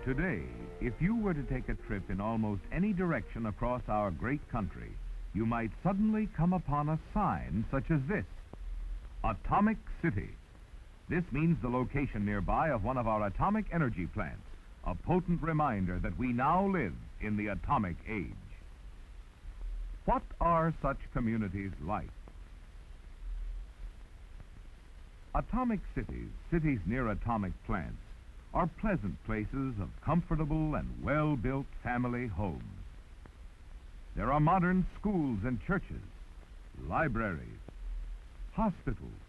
Today, if you were to take a trip in almost any direction across our great country, you might suddenly come upon a sign such as this: Atomic City. This means the location nearby of one of our atomic energy plants, a potent reminder that we now live in the atomic age. What are such communities like? Atomic cities, cities near atomic plants, are pleasant places of comfortable and well-built family homes. There are modern schools and churches, libraries, hospitals,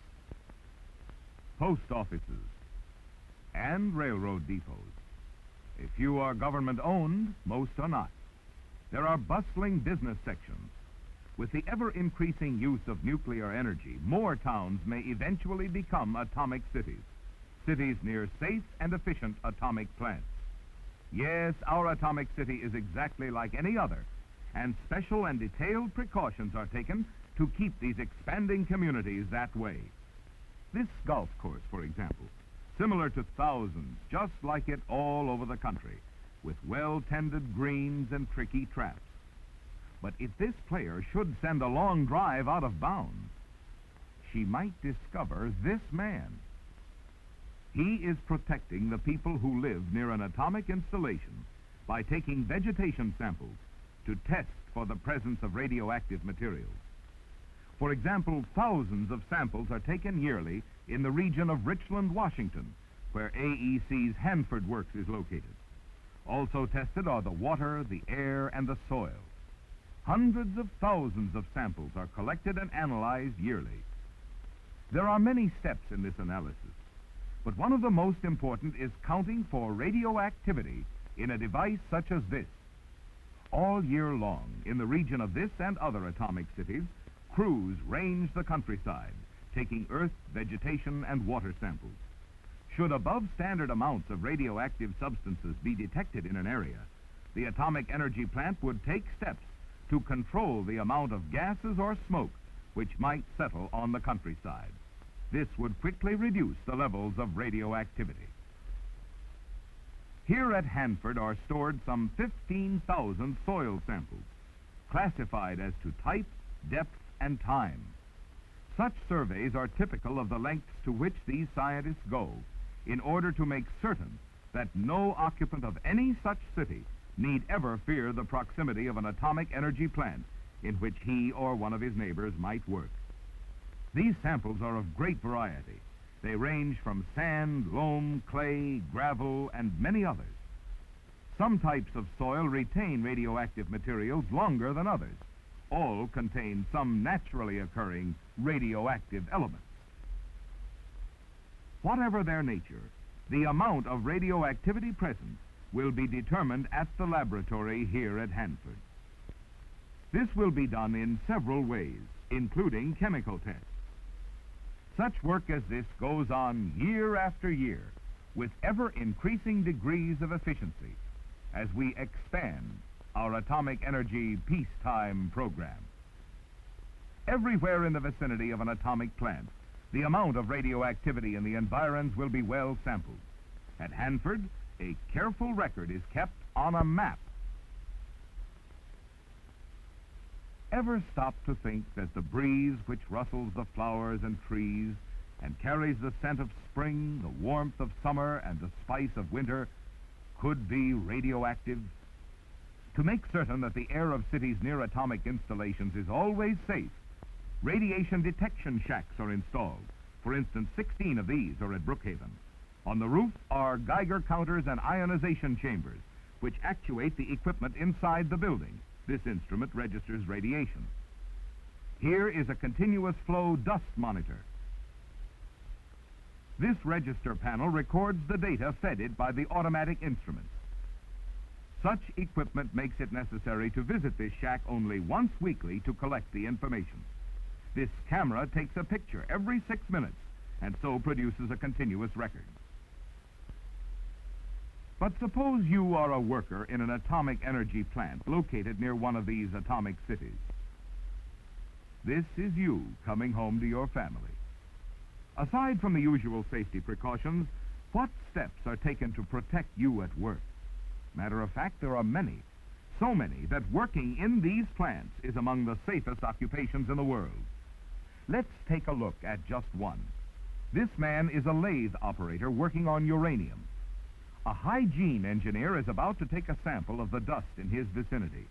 post offices, and railroad depots. A few are government-owned, most are not. There are bustling business sections. With the ever-increasing use of nuclear energy, more towns may eventually become atomic cities, cities near safe and efficient atomic plants. Yes, our atomic city is exactly like any other, and special and detailed precautions are taken to keep these expanding communities that way. This golf course, for example, similar to thousands just like it all over the country, with well-tended greens and tricky traps. But if this player should send a long drive out of bounds, she might discover this man. He is protecting the people who live near an atomic installation by taking vegetation samples to test for the presence of radioactive materials. For example, thousands of samples are taken yearly in the region of Richland, Washington, where AEC's Hanford Works is located. Also tested are the water, the air, and the soil. Hundreds of thousands of samples are collected and analyzed yearly. There are many steps in this analysis, but one of the most important is counting for radioactivity in a device such as this. All year long, in the region of this and other atomic cities, crews range the countryside, taking earth, vegetation, and water samples. Should above standard amounts of radioactive substances be detected in an area, the atomic energy plant would take steps to control the amount of gases or smoke which might settle on the countryside. This would quickly reduce the levels of radioactivity. Here at Hanford are stored some 15,000 soil samples, classified as to type, depth, and time. Such surveys are typical of the lengths to which these scientists go in order to make certain that no occupant of any such city need ever fear the proximity of an atomic energy plant in which he or one of his neighbors might work. These samples are of great variety. They range from sand, loam, clay, gravel, and many others. Some types of soil retain radioactive materials longer than others. All contain some naturally occurring radioactive elements. Whatever their nature, the amount of radioactivity present will be determined at the laboratory here at Hanford. This will be done in several ways, including chemical tests. Such work as this goes on year after year with ever-increasing degrees of efficiency as we expand our atomic energy peacetime program. Everywhere in the vicinity of an atomic plant, the amount of radioactivity in the environs will be well sampled. At Hanford, a careful record is kept on a map. Ever stop to think that the breeze which rustles the flowers and trees and carries the scent of spring, the warmth of summer, and the spice of winter could be radioactive? To make certain that the air of cities near atomic installations is always safe, radiation detection shacks are installed. For instance, 16 of these are at Brookhaven. On the roof are Geiger counters and ionization chambers, which actuate the equipment inside the building. This instrument registers radiation. Here is a continuous flow dust monitor. This register panel records the data fed it by the automatic instruments. Such equipment makes it necessary to visit this shack only once weekly to collect the information. This camera takes a picture every 6 minutes and so produces a continuous record. But suppose you are a worker in an atomic energy plant located near one of these atomic cities. This is you coming home to your family. Aside from the usual safety precautions, what steps are taken to protect you at work? Matter of fact, there are many, so many that working in these plants is among the safest occupations in the world. Let's take a look at just one. This man is a lathe operator working on uranium. A hygiene engineer is about to take a sample of the dust in his vicinity.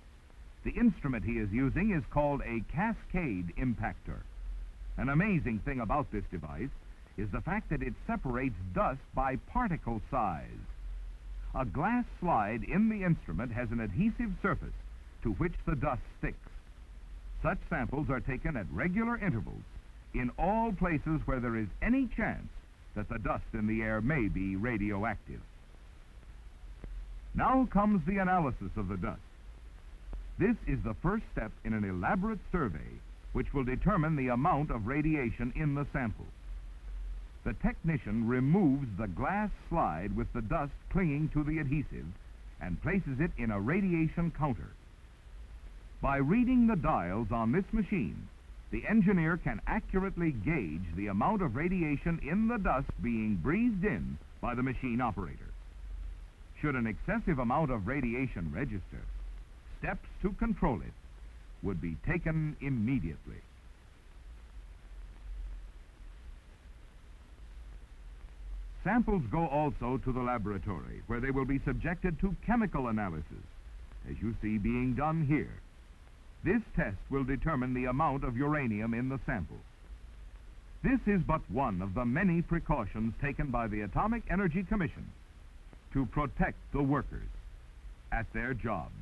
The instrument he is using is called a cascade impactor. An amazing thing about this device is the fact that it separates dust by particle size. A glass slide in the instrument has an adhesive surface to which the dust sticks. Such samples are taken at regular intervals in all places where there is any chance that the dust in the air may be radioactive. Now comes the analysis of the dust. This is the first step in an elaborate survey which will determine the amount of radiation in the sample. The technician removes the glass slide with the dust clinging to the adhesive and places it in a radiation counter. By reading the dials on this machine, the engineer can accurately gauge the amount of radiation in the dust being breathed in by the machine operator. Should an excessive amount of radiation register, steps to control it would be taken immediately. Samples go also to the laboratory, where they will be subjected to chemical analysis, as you see being done here. This test will determine the amount of uranium in the sample. This is but one of the many precautions taken by the Atomic Energy Commission to protect the workers at their jobs.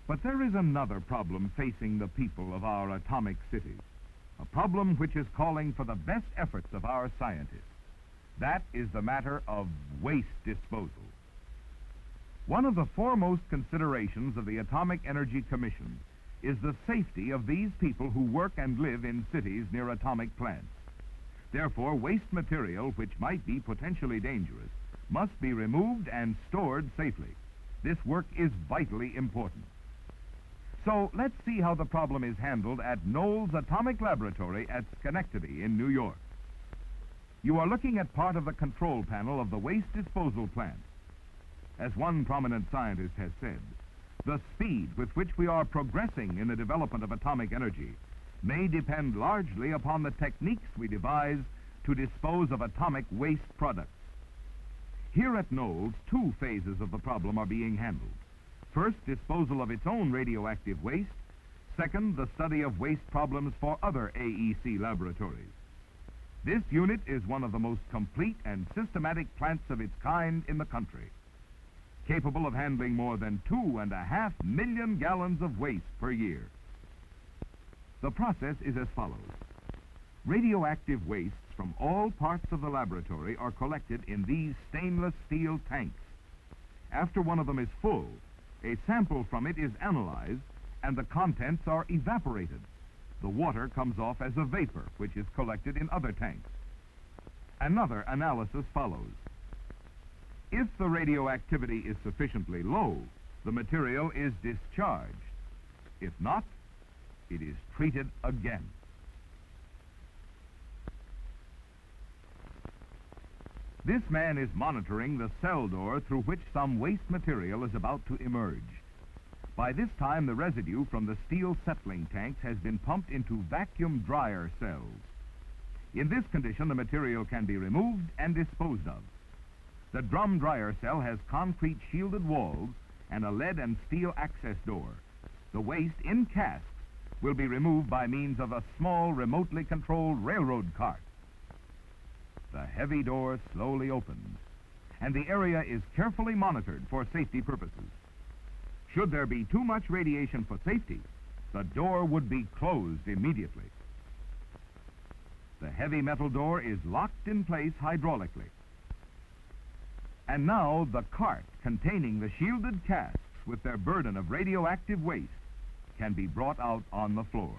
But there is another problem facing the people of our atomic cities, a problem which is calling for the best efforts of our scientists. That is the matter of waste disposal. One of the foremost considerations of the Atomic Energy Commission is the safety of these people who work and live in cities near atomic plants. Therefore, waste material which might be potentially dangerous must be removed and stored safely. This work is vitally important. So let's see how the problem is handled at Knowles Atomic Laboratory at Schenectady in New York. You are looking at part of the control panel of the waste disposal plant. As one prominent scientist has said, the speed with which we are progressing in the development of atomic energy may depend largely upon the techniques we devise to dispose of atomic waste products. Here at Knowles, two phases of the problem are being handled. First, disposal of its own radioactive waste. Second, the study of waste problems for other AEC laboratories. This unit is one of the most complete and systematic plants of its kind in the country, capable of handling more than 2.5 million gallons of waste per year. The process is as follows. Radioactive wastes from all parts of the laboratory are collected in these stainless steel tanks. After one of them is full, a sample from it is analyzed and the contents are evaporated. The water comes off as a vapor, which is collected in other tanks. Another analysis follows. If the radioactivity is sufficiently low, the material is discharged. If not, it is treated again. This man is monitoring the cell door through which some waste material is about to emerge. By this time, the residue from the steel settling tanks has been pumped into vacuum dryer cells. In this condition, the material can be removed and disposed of. The drum dryer cell has concrete shielded walls and a lead and steel access door. The waste in casks will be removed by means of a small, remotely controlled railroad cart. The heavy door slowly opens, and the area is carefully monitored for safety purposes. Should there be too much radiation for safety, the door would be closed immediately. The heavy metal door is locked in place hydraulically. And now the cart containing the shielded casks with their burden of radioactive waste can be brought out on the floor.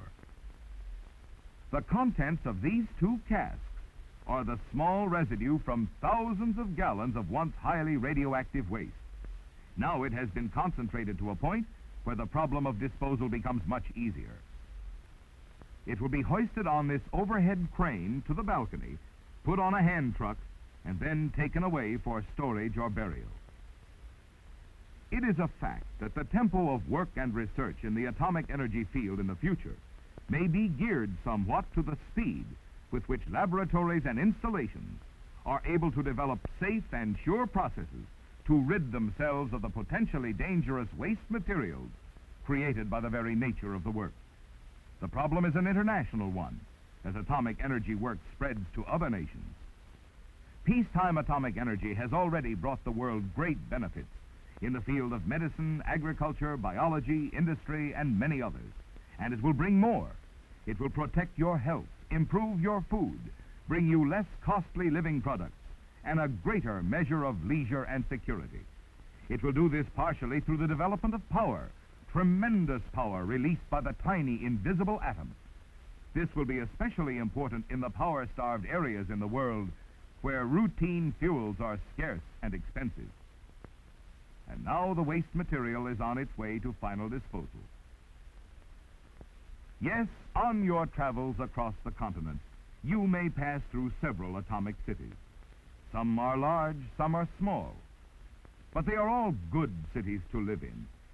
The contents of these two casks are the small residue from thousands of gallons of once highly radioactive waste. Now it has been concentrated to a point where the problem of disposal becomes much easier. It will be hoisted on this overhead crane to the balcony, put on a hand truck, and then taken away for storage or burial. It is a fact that the tempo of work and research in the atomic energy field in the future may be geared somewhat to the speed with which laboratories and installations are able to develop safe and sure processes to rid themselves of the potentially dangerous waste materials created by the very nature of the work. The problem is an international one, as atomic energy work spreads to other nations. Peacetime atomic energy has already brought the world great benefits in the field of medicine, agriculture, biology, industry, and many others, and it will bring more. It will protect your health, improve your food, bring you less costly living products, and a greater measure of leisure and security. It will do this partially through the development of power, tremendous power released by the tiny invisible atom. This will be especially important in the power-starved areas in the world where routine fuels are scarce and expensive. And now the waste material is on its way to final disposal. Yes, on your travels across the continent, you may pass through several atomic cities. Some are large, some are small. But they are all good cities to live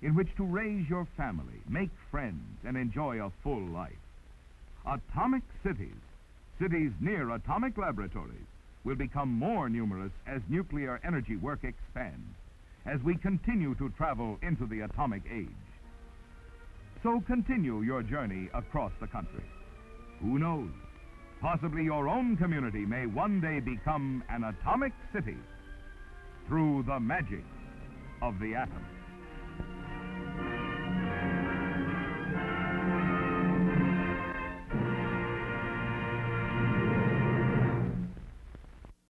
in which to raise your family, make friends, and enjoy a full life. Atomic cities, cities near atomic laboratories, will become more numerous as nuclear energy work expands, as we continue to travel into the atomic age. So continue your journey across the country. Who knows? Possibly your own community may one day become an atomic city through the magic of the atom.